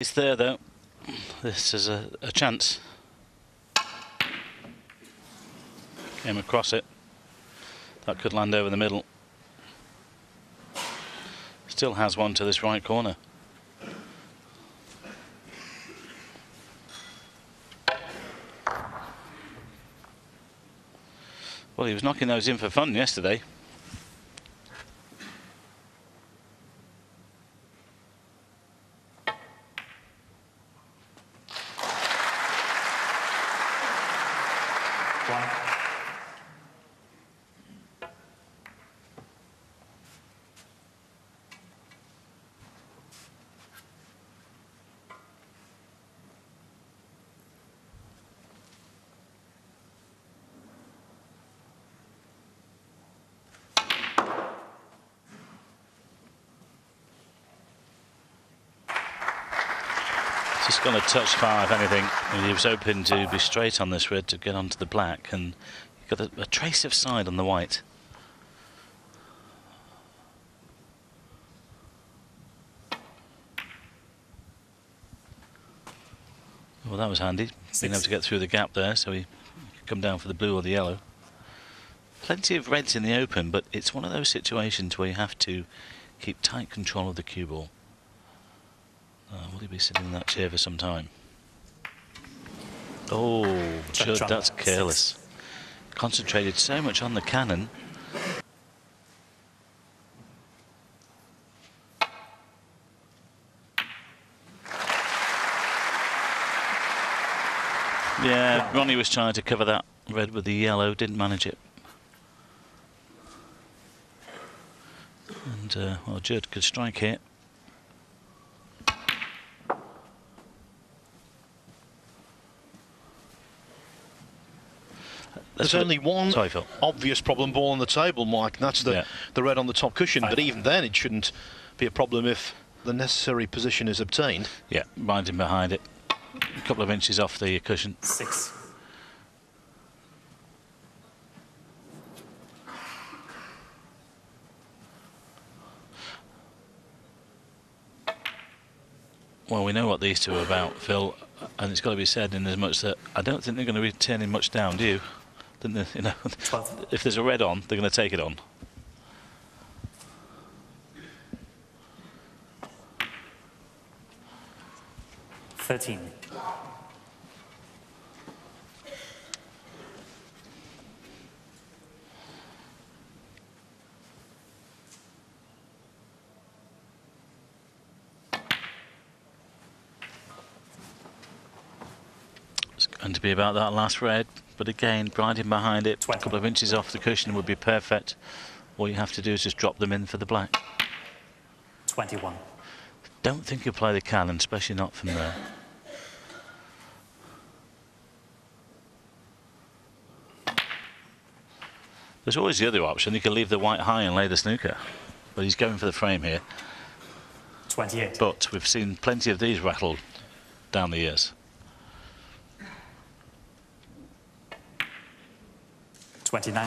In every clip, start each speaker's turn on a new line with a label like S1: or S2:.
S1: It's there though. This is a chance. Came across it. That could land over the middle. Still has one to this right corner. Well, he was knocking those in for fun yesterday. Just gone a touch far, if anything. And he was hoping to be straight on this red to get onto the black, and he got a trace of side on the white. Well, that was handy, being able to get through the gap there, so he could come down for the blue or the yellow. Plenty of reds in the open, but it's one of those situations where you have to keep tight control of the cue ball. Will he be sitting in that chair for some time? Oh, Judd, that's careless. Concentrated so much on the cannon. Yeah, Ronnie was trying to cover that red with the yellow, didn't manage it. And, well, Judd could strike here.
S2: There's only one obvious problem ball on the table, Mike, and that's the red on the top cushion. But even then, it shouldn't be a problem if the necessary position is obtained.
S1: Yeah, right in behind it. A couple of inches off the cushion.
S3: 6.
S1: Well, we know what these two are about, Phil, and it's got to be said in as much that I don't think they're going to be turning much down, do you? You know, if there's a red on, they're going to take it on.
S3: $13.
S1: It's going to be about that last red. But again, grinding behind it,
S3: 20.
S1: A couple of inches off the cushion would be perfect. All you have to do is just drop them in for the black.
S3: 21.
S1: Don't think you'll play the cannon, especially not from there. There's always the other option. You can leave the white high and lay the snooker. But he's going for the frame here.
S3: 28.
S1: But we've seen plenty of these rattled down the years.
S3: 29.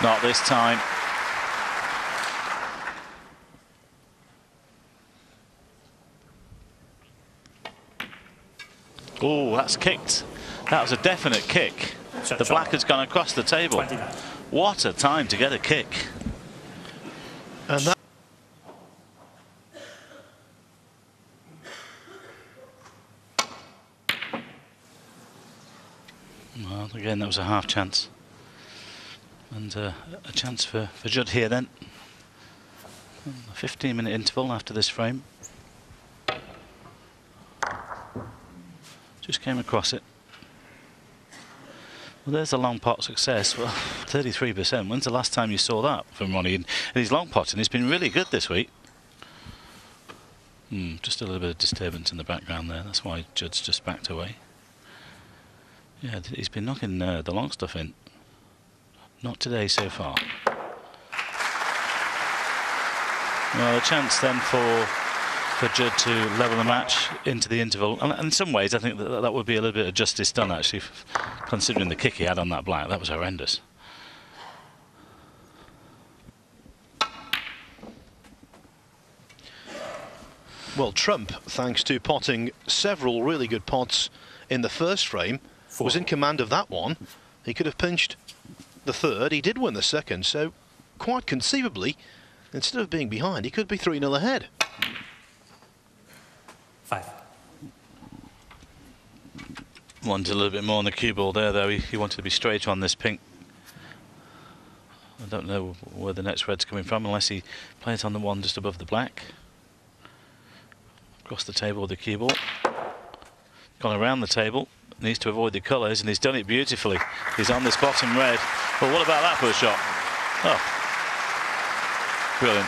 S1: Not this time. Oh, that's kicked. That was a definite kick. The black has gone across the table.
S3: 29.
S1: What a time to get a kick.
S2: And that
S1: well, again, that was a half chance. And a chance for Judd here then. A 15-minute interval after this frame. Just came across it. Well, there's a long pot success. Well, 33%. When's the last time you saw that from Ronnie? And he's long potting. He's been really good this week. Just a little bit of disturbance in the background there. That's why Judd's just backed away. Yeah, he's been knocking the long stuff in. Not today so far. Well, a chance then for Judd to level the match into the interval. And in some ways, I think that would be a little bit of justice done, actually, considering the kick he had on that black. That was horrendous.
S2: Well, Trump, thanks to potting several really good pots in the first frame, was in command of that one. He could have pinched the third. He did win the second, so quite conceivably, instead of being behind, he could be 3-0 ahead.
S3: 5.
S1: Wanted a little bit more on the cue ball there, though. He wanted to be straight on this pink. I don't know where the next red's coming from, unless he plays on the one just above the black. Across the table with the cue ball. Gone around the table. Needs to avoid the colours, and he's done it beautifully. He's on this bottom red. Well, what about that for a shot? Oh, brilliant.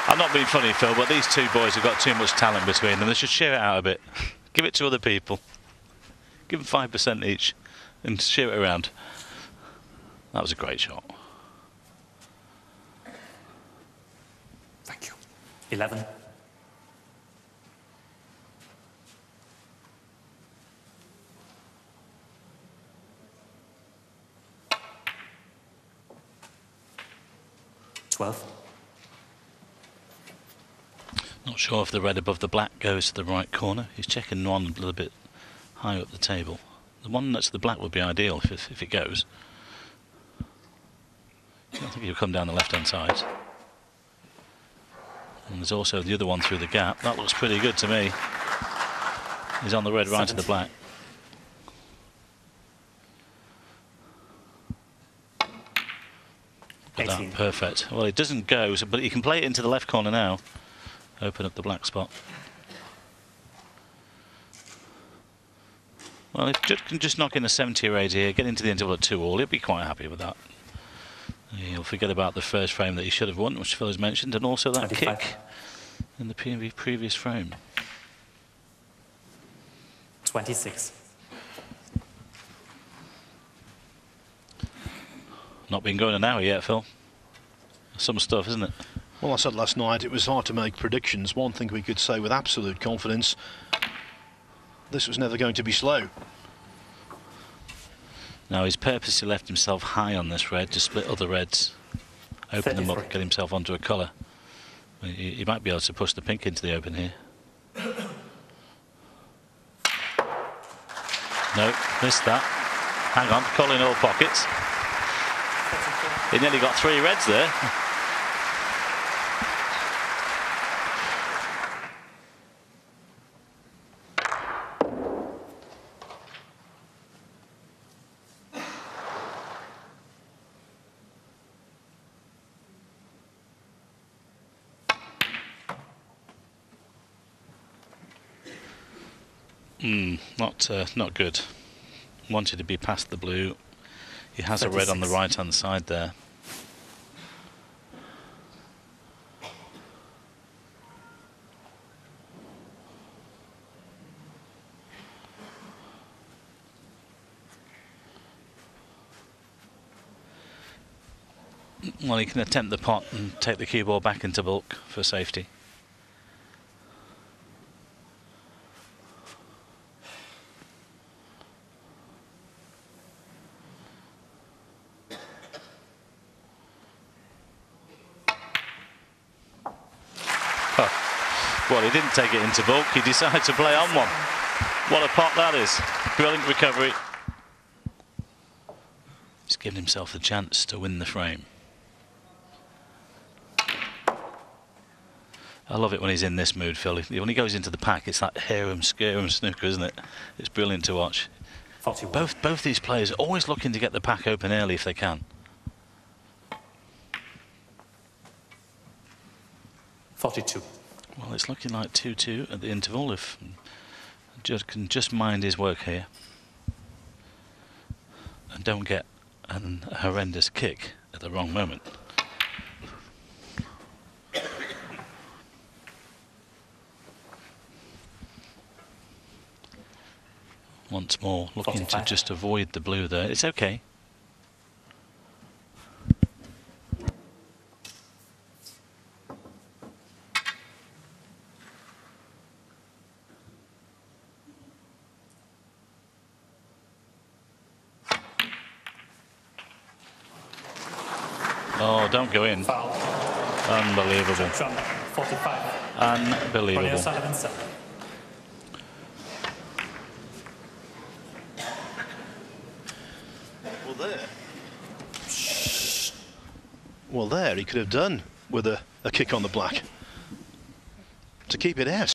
S1: I'm not being funny, Phil, but these two boys have got too much talent between them. They should share it out a bit. Give it to other people. Give them 5% each and share it around. That was a great shot.
S3: Thank you. 11.
S1: Not sure if the red above the black goes to the right corner. He's checking one a little bit higher up the table. The one next to the black would be ideal if it goes. I think he'll come down the left-hand side. And there's also the other one through the gap. That looks pretty good to me. He's on the red right to the black. That, perfect. Well, it doesn't go, but he can play it into the left corner now. Open up the black spot. Well, if Judd can just knock in a 70 or 80 here, get into the interval at 2-all, he'll be quite happy with that. He'll forget about the first frame that he should have won, which Phil has mentioned, and also that 25. Kick in the previous frame.
S3: 26.
S2: Not been going an hour yet, Phil. Some stuff, isn't it? Well, I said last night it was hard to make predictions. One thing we could say with absolute confidence, this was never going to be slow.
S1: Now he's purposely left himself high on this red to split other reds, open them up, get himself onto a colour. He might be able to push the pink into the open here. No, missed that. Hang on, calling all pockets. He nearly got 3 reds there. Not good. Wanted to be past the blue. He has 36. A red on the right hand side there. Well, he can attempt the pot and take the cue ball back into bulk for safety. Well, he didn't take it into bulk, he decided to play on one. What a pot that is. Brilliant recovery. He's given himself the chance to win the frame. I love it when he's in this mood, Phil. When he goes into the pack, it's like harem-scarum snooker, isn't it? It's brilliant to watch.
S3: 41.
S1: Both these players are always looking to get the pack open early if they can.
S3: 42.
S1: Well, it's looking like 2-2 at the interval if Judd can just mind his work here and don't get a horrendous kick at the wrong moment. Once more, looking 45. To just avoid the blue there. It's okay. Oh, don't go in.
S3: Foul.
S1: Unbelievable.
S3: John, 45. Ronnie
S1: Unbelievable.
S3: O'Sullivan, 7.
S2: Well, there he could have done with a kick on the black to keep it out.